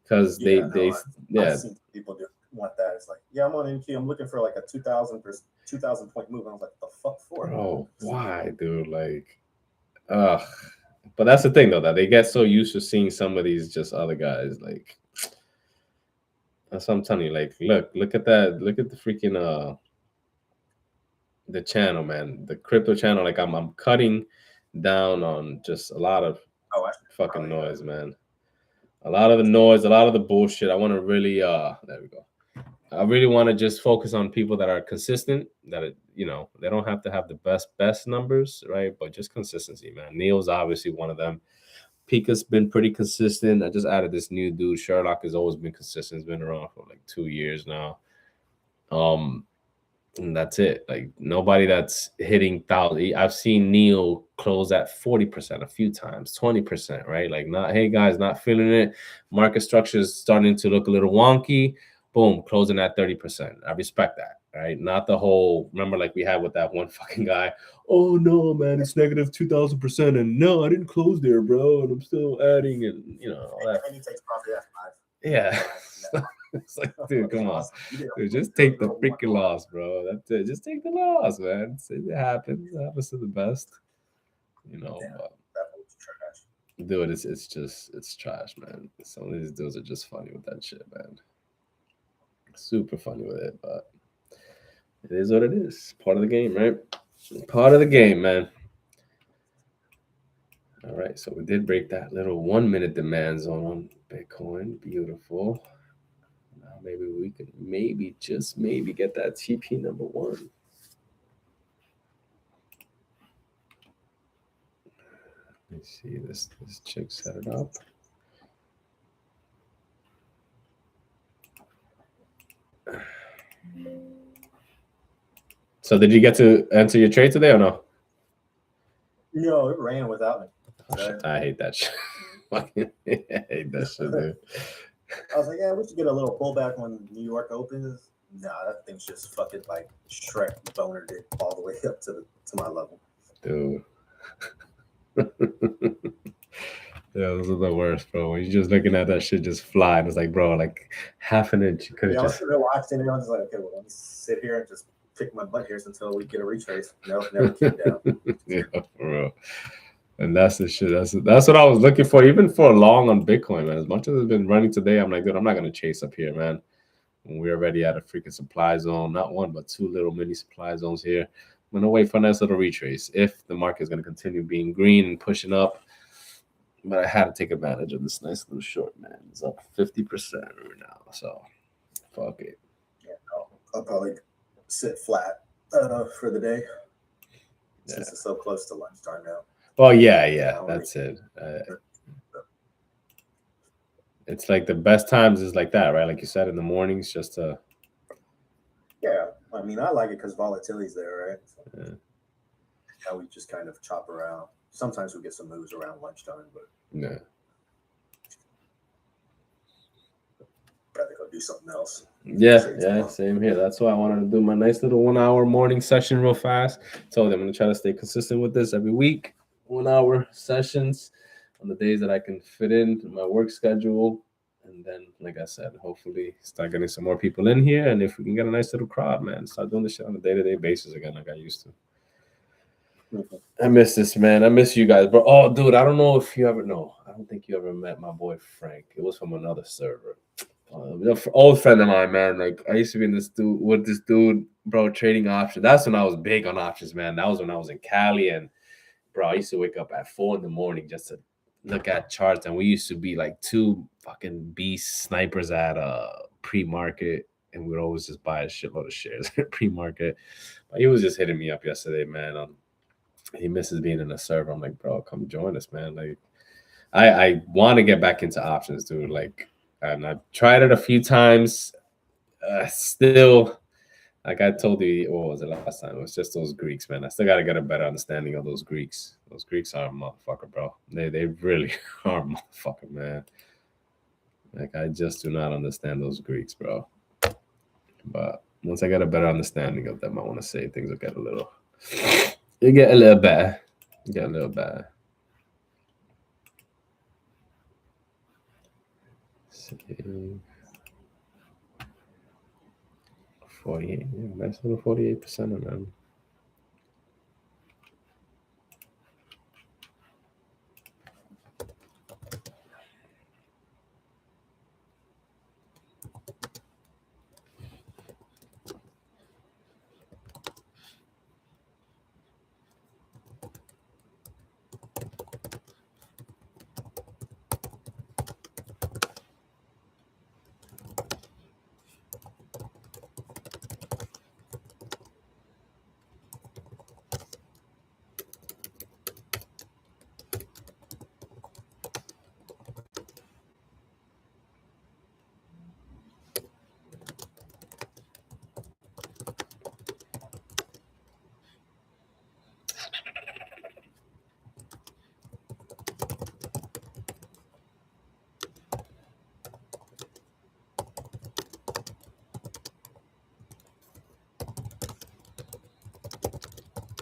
because I've seen people want that. It's like, yeah, I'm on NQ. I'm looking for like a 2,000 point move. And I was like, the fuck for? Bro, why, dude? Like, ugh. But that's the thing, though, that they get so used to seeing some of these just other guys. Like, that's what I'm telling you. Like, look at that. Look at the freaking the channel, man. The crypto channel. Like, I'm cutting down on just a lot of fucking noise, man. A lot of the noise, a lot of the bullshit. I want to really there we go. I really want to just focus on people that are consistent, that they don't have to have the best numbers, right? But just consistency, man. Neil's obviously one of them. Pika's been pretty consistent. I just added this new dude. Sherlock has always been consistent. He's been around for like 2 years now. And that's it. Like nobody that's hitting 1,000. I've seen Neil close at 40% a few times, 20%, right? Like not, hey guys, not feeling it. Market structure is starting to look a little wonky. Boom, closing at 30%. I respect that, right? Not the whole, remember like we had with that one fucking guy. Oh no, man, it's negative 2,000%. And no, I didn't close there, bro. And I'm still adding and all that. And he takes profit at 5. Yeah. It's like, dude, come on. Dude, just take the freaking loss, bro. That's it. Just take the loss, man. It happens. It happens to the best. Yeah, But, that was trash. dude, it's trash, man. Some of these dudes are just funny with that shit, man. Super funny with it, but it is what it is. Part of the game, right? Part of the game, man. All right, so we did break that little 1 minute demand zone on Bitcoin. Beautiful. Now maybe we can just get that TP number 1. Let's see, this chick set it up. So did you get to enter your trade today or no? No, it ran without me. Oh, shit. I hate that shit. I hate that shit, dude. I was like, yeah, we should get a little pullback when New York opens. Nah, that thing's just fucking like Shrek bonered it all the way up to my level. Dude. Yeah, those are the worst, bro. When you're just looking at that shit just fly, and it's like, bro, like half an inch. You could have just. I was watching it. I was like, okay, well, let me sit here and just pick my butt hairs until we get a retrace. No, never came down. Yeah, for real. And that's the shit. That's what I was looking for, even for long on Bitcoin, man. As much as it's been running today, I'm like, dude, I'm not gonna chase up here, man. When we're already at a freaking supply zone, not one but 2 little mini supply zones here. I'm gonna wait for a nice little retrace if the market is gonna continue being green and pushing up. But I had to take advantage of this nice little short, man. It's up 50% right now, so fuck it. Yeah, I'll probably sit flat for the day since it's so close to lunchtime now. Oh yeah, that's it. It's like the best times is like that, right? Like you said, in the mornings, just to. Yeah, I mean, I like it because volatility's there, right? So Yeah. Now we just kind of chop around. Sometimes we get some moves around lunchtime, but Yeah. rather go do something else. Yeah, same here. That's why I wanted to do my nice little 1 hour morning session real fast. Told them I'm gonna try to stay consistent with this every week. 1 hour sessions on the days that I can fit in my work schedule. And then, like I said, hopefully start getting some more people in here. And if we can get a nice little crowd, man, start doing this shit on a day-to-day basis again, like I used to. I miss this, man. I miss you guys, bro. Oh, dude, I don't know if you ever know. I don't think you ever met my boy Frank. It was from another server. Old friend of mine, man. Like I used to be in this dude, bro, trading options. That's when I was big on options, man. That was when I was in Cali, and bro, I used to wake up at 4 a.m. just to look at charts, and we used to be like two fucking beast snipers at pre-market, and we would always just buy a shitload of shares at pre-market. But he was just hitting me up yesterday, man. He misses being in a server. I'm like, bro, come join us, man. Like, I want to get back into options, dude. Like, and I've tried it a few times. Still, like I told you, what was it last time? It was just those Greeks, man. I still gotta get a better understanding of those Greeks. Those Greeks are a motherfucker, bro. They really are a motherfucker, man. Like I just do not understand those Greeks, bro. But once I get a better understanding of them, I want to say things will get a little. You get a little better. You get a little better. 48. Yeah, that's 48% of them.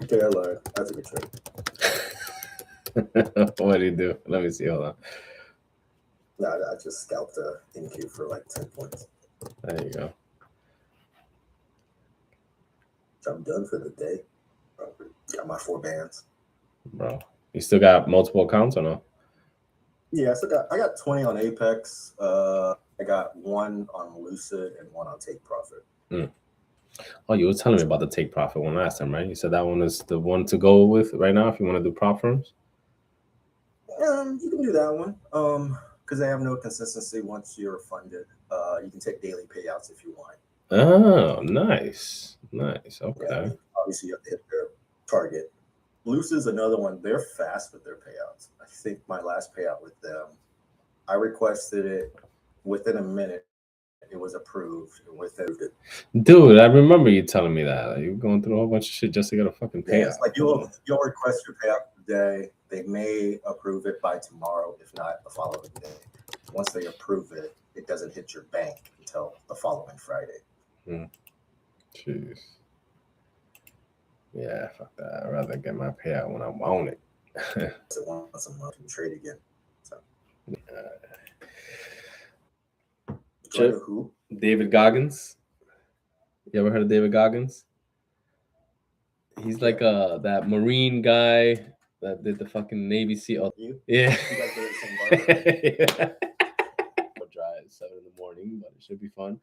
Okay, I lied. That's a good trade. What do you do? Let me see. Hold on. No, I just scalped a NQ for like 10 points. There you go. I'm done for the day. Got my 4 bands. Bro, you still got multiple accounts or no? Yeah, I got 20 on Apex. I got 1 on Lucid and 1 on Take Profit. Oh, you were telling me about the Take Profit one last time, right? You said that one is the one to go with right now if you want to do prop firms. You can do that one. Because they have no consistency once you're funded. You can take daily payouts if you want. Oh, nice. Okay. Yeah, I mean, obviously you have to hit their target. Lucid's another one. They're fast with their payouts. I think my last payout with them, I requested it within a minute. It was approved. Dude, I remember you telling me that. Like, you were going through a whole bunch of shit just to get a fucking payout. Yeah, it's like you'll request your payout today. They may approve it by tomorrow, if not the following day. Once they approve it, it doesn't hit your bank until the following Friday. Jeez. Yeah, fuck that. I'd rather get my payout when I want it. So once a month and trade again. So. Who? David Goggins. You ever heard of David Goggins? He's like that Marine guy that did the fucking Navy SEAL. You? Yeah. You guys go to the same bar? Drive at 7 a.m, but it should be fun.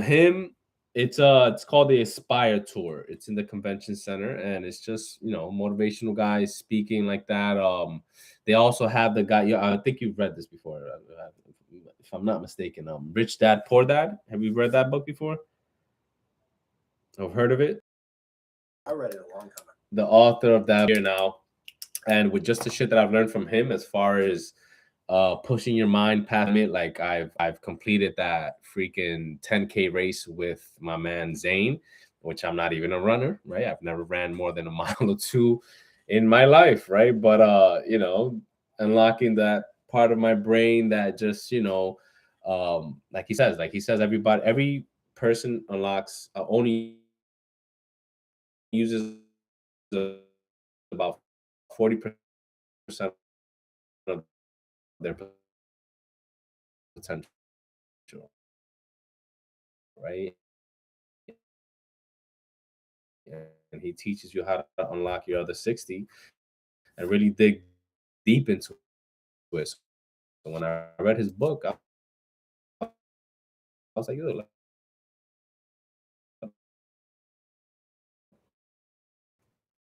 Him. It's called the Aspire Tour. It's in the convention center, and it's just motivational guys speaking like that. They also have the guy. I think you've read this before, if I'm not mistaken. Rich Dad Poor Dad. Have you read that book before? I've heard of it. I read it a long time ago. The author of that here now, and with just the shit that I've learned from him, as far as pushing your mind past it, like I've completed that freaking 10K race with my man Zane, which I'm not even a runner, right? I've never ran more than a mile or 2 in my life, right? But unlocking that part of my brain that just like he says, every person unlocks only uses about 40% of their potential, right? And he teaches you how to unlock your other 60 and really dig deep into it. So when I read his book, I was like, yo,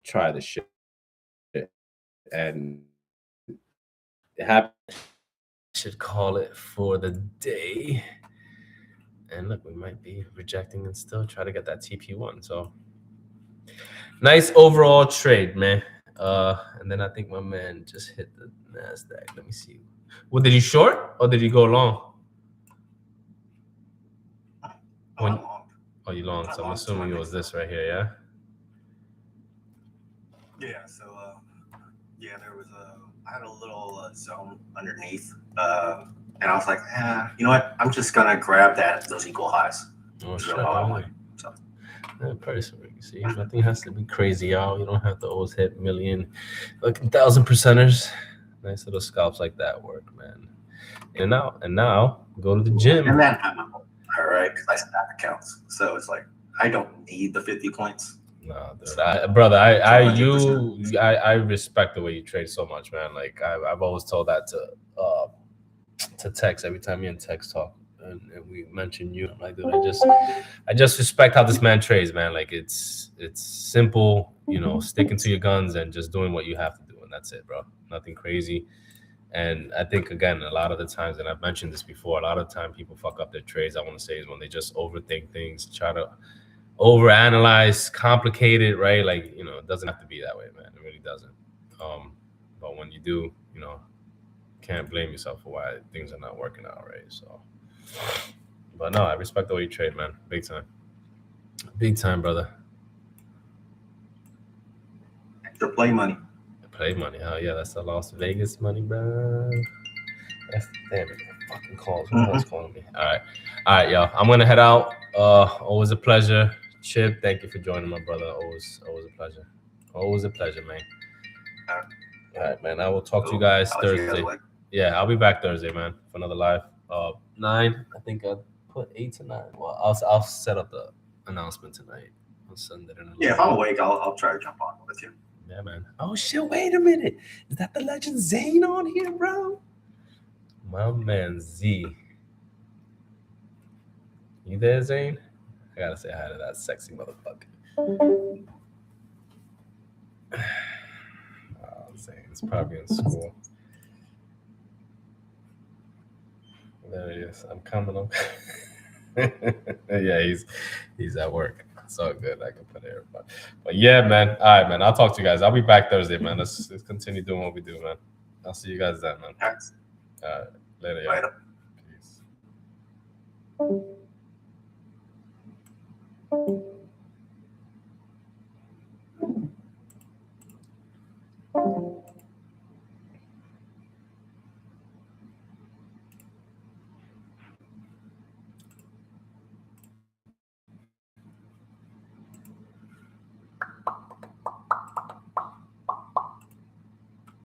try this shit. And it happened. Should call it for the day. And look, we might be rejecting and still try to get that TP1. So nice overall trade, man. And then I think my man just hit the NASDAQ. Let me see. Well, did you short or did you go long? I'm long. Oh, you long. So I'm assuming it was this right here, yeah? Yeah, so yeah, there was I had a little zone underneath, and I was like, you know what? I'm just gonna grab those equal highs. Oh shit! Yeah, price. See, nothing has to be crazy, y'all. You don't have to always hit million, like 1,000 percenters. Nice little scalps like that work, man. And now go to the gym. And then all right, because I stack accounts, so it's like I don't need the 50 points. No, dude, brother, I respect the way you trade so much, man. Like I've always told that to Tex every time me and Tex talk, and we mention you. I'm like, dude, I just respect how this man trades, man. Like it's simple, you know, sticking to your guns and just doing what you have to do, and that's it, bro. Nothing crazy. And I think, again, a lot of the times, and I've mentioned this before, a lot of the time people fuck up their trades, I want to say, is when they just overthink things, try to overanalyze, complicate it, right? Like, you know, it doesn't have to be that way, man. It really doesn't. But when you do, you know, can't blame yourself for why things are not working out, right? So, but no, I respect the way you trade, man. Big time. Big time, brother. Extra play money. Play money. Oh, yeah, that's the Las Vegas money, bro. Damn it. Fucking calls. Who else calling me? All right, y'all. I'm gonna head out. Always a pleasure. Chip, thank you for joining, my brother. Always a pleasure. Always a pleasure, man. All right, man. I will talk to you guys Thursday. Yeah, I'll be back Thursday, man, for another live. 9. I think I put 8 to 9. Well, I'll set up the announcement tonight. I'll send it in. Yeah, if I'm awake, I'll try to jump on with you. Yeah, man. Oh shit! Wait a minute. Is that the legend Zane on here, bro? My man Z. You there, Zane? I gotta say hi to that sexy motherfucker. Oh, Zane's probably in school. There he is. I'm coming. Yeah, he's at work. It's all good. I can put it here. But yeah, man. All right, man. I'll talk to you guys. I'll be back Thursday, man. Let's continue doing what we do, man. I'll see you guys then, man. All right. Later, y'all. Later. Peace.